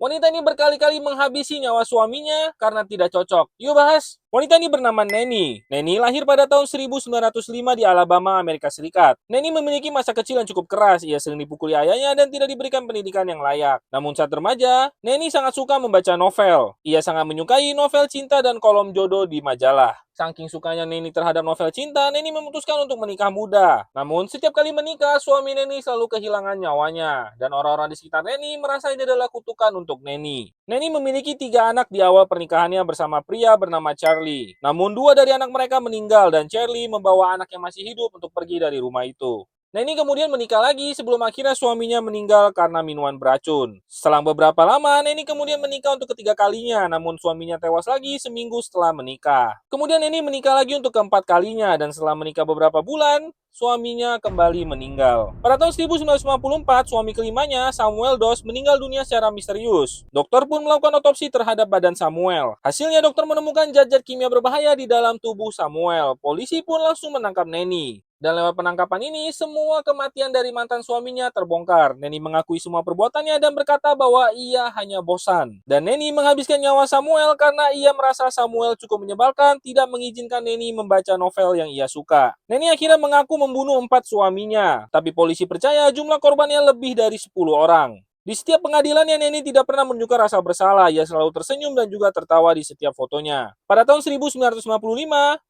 Wanita ini berkali-kali menghabisi nyawa suaminya karena tidak cocok. Yuk bahas. Wanita ini bernama Nanny. Nanny lahir pada tahun 1905 di Alabama, Amerika Serikat. Nanny memiliki masa kecil yang cukup keras. Ia sering dipukuli ayahnya dan tidak diberikan pendidikan yang layak. Namun saat remaja, Nanny sangat suka membaca novel. Ia sangat menyukai novel cinta dan kolom jodoh di majalah. Saking sukanya Neni terhadap novel cinta, Neni memutuskan untuk menikah muda. Namun, setiap kali menikah, suami Neni selalu kehilangan nyawanya. Dan orang-orang di sekitar Neni merasa ini adalah kutukan untuk Neni. Neni memiliki 3 anak di awal pernikahannya bersama pria bernama Charlie. Namun, 2 dari anak mereka meninggal dan Charlie membawa anak yang masih hidup untuk pergi dari rumah itu. Neni kemudian menikah lagi sebelum akhirnya suaminya meninggal karena minuman beracun. Setelah beberapa lama, Neni kemudian menikah untuk ketiga kalinya, namun suaminya tewas lagi seminggu setelah menikah. Kemudian Neni menikah lagi untuk keempat kalinya, dan setelah menikah beberapa bulan, suaminya kembali meninggal. Pada tahun 1954, suami kelimanya, Samuel Doss, meninggal dunia secara misterius. Dokter pun melakukan otopsi terhadap badan Samuel. Hasilnya dokter menemukan zat-zat kimia berbahaya di dalam tubuh Samuel. Polisi pun langsung menangkap Neni. Dan lewat penangkapan ini, semua kematian dari mantan suaminya terbongkar. Neni mengakui semua perbuatannya dan berkata bahwa ia hanya bosan. Dan Neni menghabiskan nyawa Samuel karena ia merasa Samuel cukup menyebalkan, tidak mengizinkan Neni membaca novel yang ia suka. Neni akhirnya mengaku membunuh 4 suaminya, tapi polisi percaya jumlah korbannya lebih dari 10 orang. Di setiap pengadilannya, Neni tidak pernah menunjukkan rasa bersalah. Ia selalu tersenyum dan juga tertawa di setiap fotonya. Pada tahun 1955,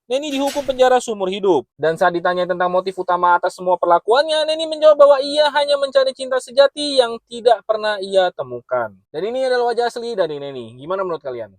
Neni dihukum penjara seumur hidup. Dan saat ditanya tentang motif utama atas semua perlakuannya, Neni menjawab bahwa ia hanya mencari cinta sejati yang tidak pernah ia temukan. Dan ini adalah wajah asli dari Neni. Gimana menurut kalian?